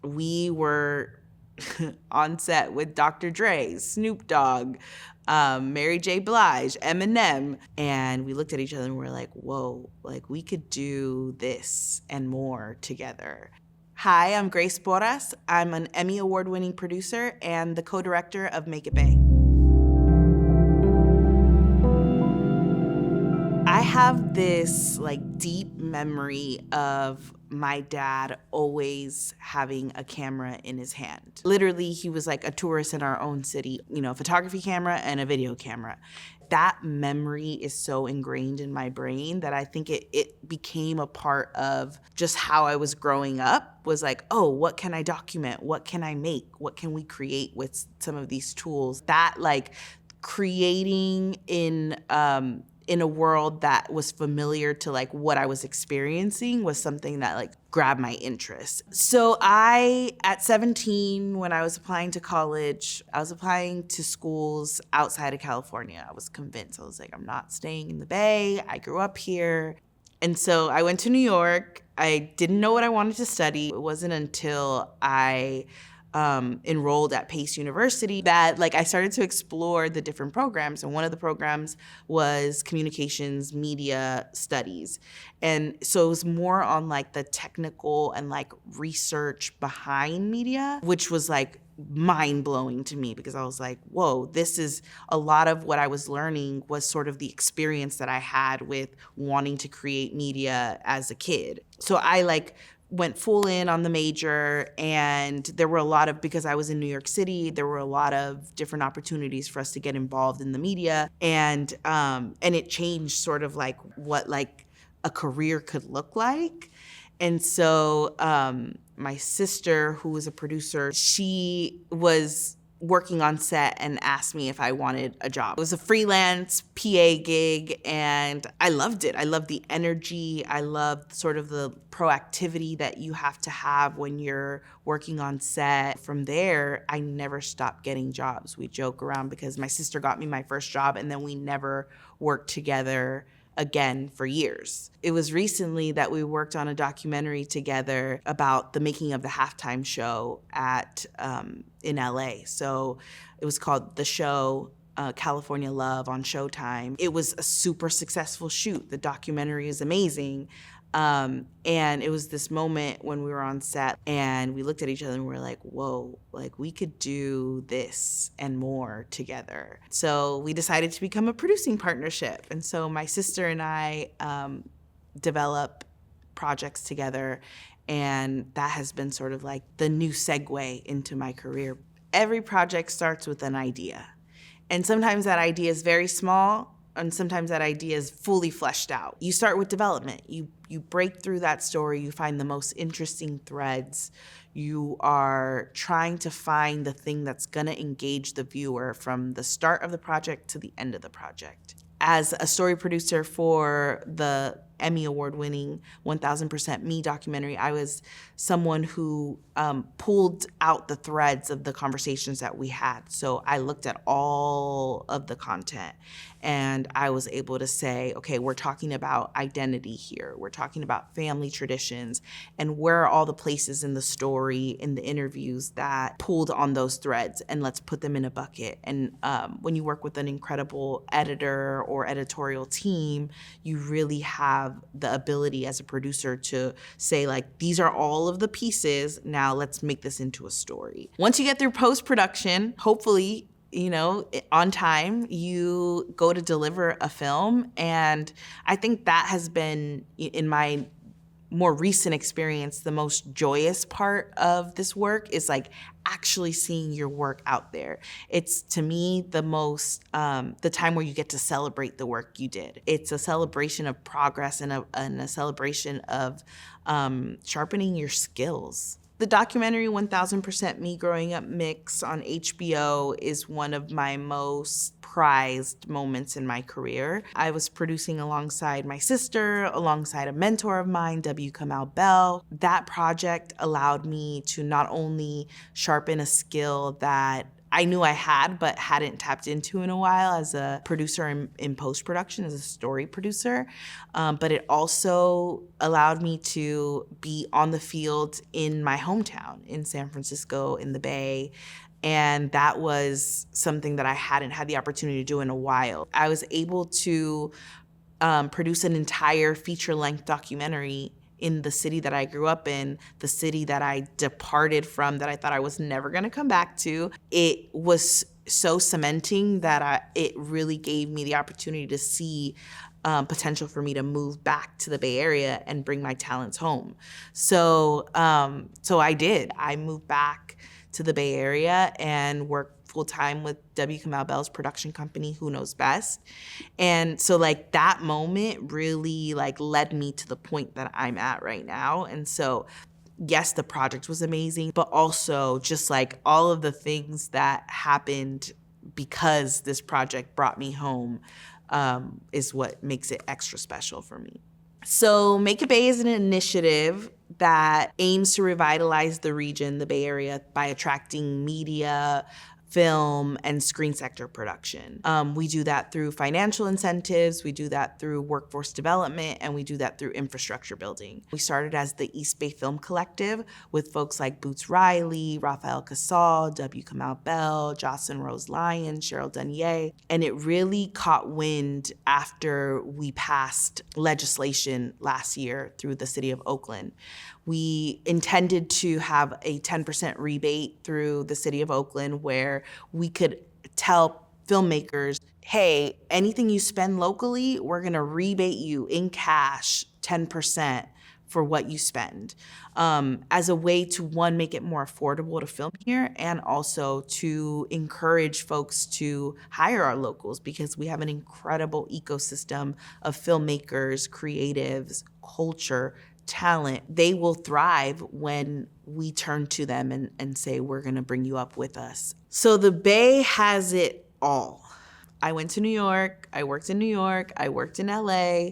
We were on set with Dr. Dre, Snoop Dogg, Mary J. Blige, Eminem. And we looked at each other and we were like, whoa, like we could do this and more together. Hi, I'm Grace Porras. I'm an Emmy Award-winning producer and the co-director of Make It Bang. I have this like deep memory of my dad always having a camera in his hand. Literally, he was like a tourist in our own city, you know, a photography camera and a video camera. That memory is so ingrained in my brain that I think it became a part of just how I was growing up, was like, oh, what can I document? What can I make? What can we create with some of these tools? That like creating in a world that was familiar to like what I was experiencing was something that like grabbed my interest. So at 17, when I was applying to college, I was applying to schools outside of California. I was convinced. I was like, I'm not staying in the Bay. I grew up here. And so I went to New York. I didn't know what I wanted to study. It wasn't until I enrolled at Pace University that like I started to explore the different programs. And one of the programs was communications media studies. And so it was more on like the technical and like research behind media, which was like mind-blowing to me because I was like, whoa, this is a lot of what I was learning was sort of the experience that I had with wanting to create media as a kid. So I like went full in on the major, and there were a lot of, because I was in New York City, there were a lot of different opportunities for us to get involved in the media, and it changed sort of like what like a career could look like. And so my sister, who was a producer, she was working on set and asked me if I wanted a job. It was a freelance PA gig and I loved it. I loved the energy. I loved sort of the proactivity that you have to have when you're working on set. From there, I never stopped getting jobs. We joke around because my sister got me my first job and then we never worked together again for years. It was recently that we worked on a documentary together about the making of the halftime show in LA. So it was called The Show, California Love on Showtime. It was a super successful shoot. The documentary is amazing. And it was this moment when we were on set and we looked at each other and we were like, whoa, like we could do this and more together. So we decided to become a producing partnership. And so my sister and I develop projects together, and that has been sort of like the new segue into my career. Every project starts with an idea. And sometimes that idea is very small, and sometimes that idea is fully fleshed out. You start with development. You break through that story. You find the most interesting threads. You are trying to find the thing that's going to engage the viewer from the start of the project to the end of the project. As a story producer for the Emmy Award-winning 1000% Me documentary, I was someone who pulled out the threads of the conversations that we had. So I looked at all of the content and I was able to say, okay, we're talking about identity here. We're talking about family traditions, and where are all the places in the story, in the interviews that pulled on those threads, and let's put them in a bucket. And when you work with an incredible editor or editorial team, you really have the ability as a producer to say like, these are all of the pieces, now let's make this into a story. Once you get through post-production, hopefully, you know, on time, you go to deliver a film. And I think that has been, in my more recent experience, the most joyous part of this work is like actually seeing your work out there. It's, to me, the most, the time where you get to celebrate the work you did. It's a celebration of progress and a celebration of sharpening your skills. The documentary 1000% Me Growing Up Mix on HBO is one of my most prized moments in my career. I was producing alongside my sister, alongside a mentor of mine, W. Kamau Bell. That project allowed me to not only sharpen a skill that I knew I had, but hadn't tapped into in a while as a producer in post-production, as a story producer. But it also allowed me to be on the field in my hometown in San Francisco, in the Bay. And that was something that I hadn't had the opportunity to do in a while. I was able to produce an entire feature-length documentary in the city that I grew up in, the city that I departed from, that I thought I was never gonna come back to. It was so cementing that it really gave me the opportunity to see potential for me to move back to the Bay Area and bring my talents home. So I did. I moved back to the Bay Area and worked full-time with W. Kamau Bell's production company, Who Knows Best. And so like that moment really like led me to the point that I'm at right now. And so yes, the project was amazing, but also just like all of the things that happened because this project brought me home is what makes it extra special for me. So Make It Bay is an initiative that aims to revitalize the region, the Bay Area, by attracting media, film, and screen sector production. We do that through financial incentives, we do that through workforce development, and we do that through infrastructure building. We started as the East Bay Film Collective with folks like Boots Riley, Rafael Casal, W. Kamau Bell, Jocelyn Rose Lyon, Cheryl Dunier, and it really caught wind after we passed legislation last year through the city of Oakland. We intended to have a 10% rebate through the city of Oakland where we could tell filmmakers, hey, anything you spend locally, we're gonna rebate you in cash 10% for what you spend, as a way to, one, make it more affordable to film here, and also to encourage folks to hire our locals, because we have an incredible ecosystem of filmmakers, creatives, culture, talent. They will thrive when we turn to them and say, we're gonna bring you up with us. So the Bay has it all. I went to New York, I worked in New York, I worked in LA.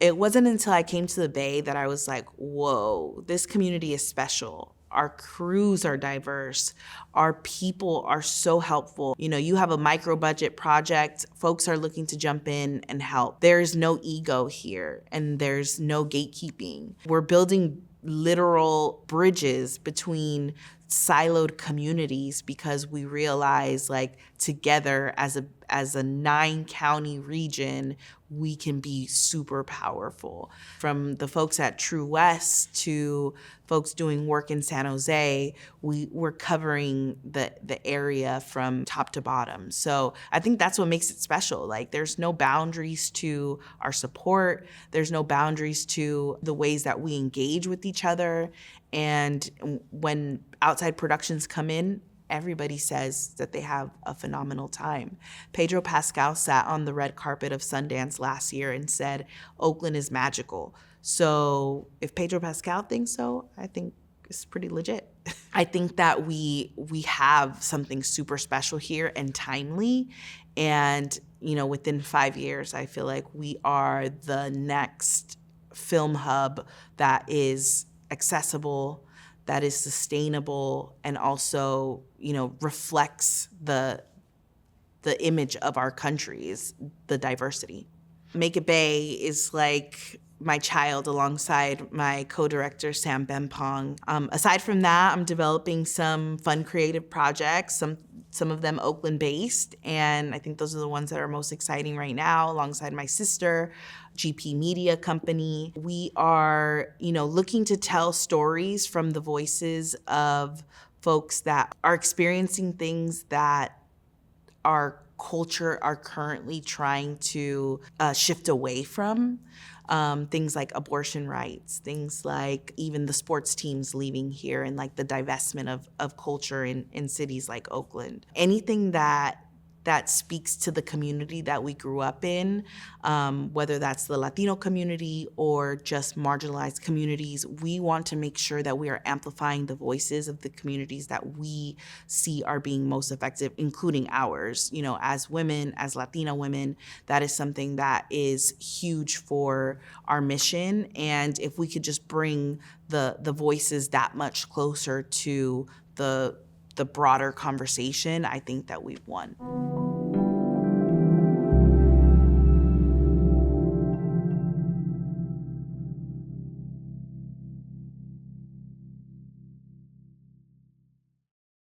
It wasn't until I came to the Bay that I was like, whoa, this community is special. Our crews are diverse. Our people are so helpful. You know, you have a micro budget project, folks are looking to jump in and help. There's no ego here and there's no gatekeeping. We're building literal bridges between siloed communities because we realize like together as a 9-county region, we can be super powerful. From the folks at True West to folks doing work in San Jose, we're covering the area from top to bottom. So I think that's what makes it special. Like there's no boundaries to our support. There's no boundaries to the ways that we engage with each other. And when outside productions come in, everybody says that they have a phenomenal time. Pedro Pascal sat on the red carpet of Sundance last year and said, Oakland is magical. So if Pedro Pascal thinks so, I think it's pretty legit. I think that we have something super special here and timely. And, you know, within 5 years, I feel like we are the next film hub that is accessible, that is sustainable, and also, you know, reflects the image of our country, is the diversity. Make It Bay is like my child alongside my co-director, Sam Bempong. Aside from that, I'm developing some fun creative projects, some of them Oakland-based, and I think those are the ones that are most exciting right now, alongside my sister, GP Media Company. We are, you know, looking to tell stories from the voices of folks that are experiencing things that our culture are currently trying to shift away from. Things like abortion rights, things like even the sports teams leaving here, and like the divestment of culture in cities like Oakland. Anything that speaks to the community that we grew up in, whether that's the Latino community or just marginalized communities, we want to make sure that we are amplifying the voices of the communities that we see are being most effective, including ours. You know, as women, as Latina women, that is something that is huge for our mission. And if we could just bring the voices that much closer to the the broader conversation, I think that we've won.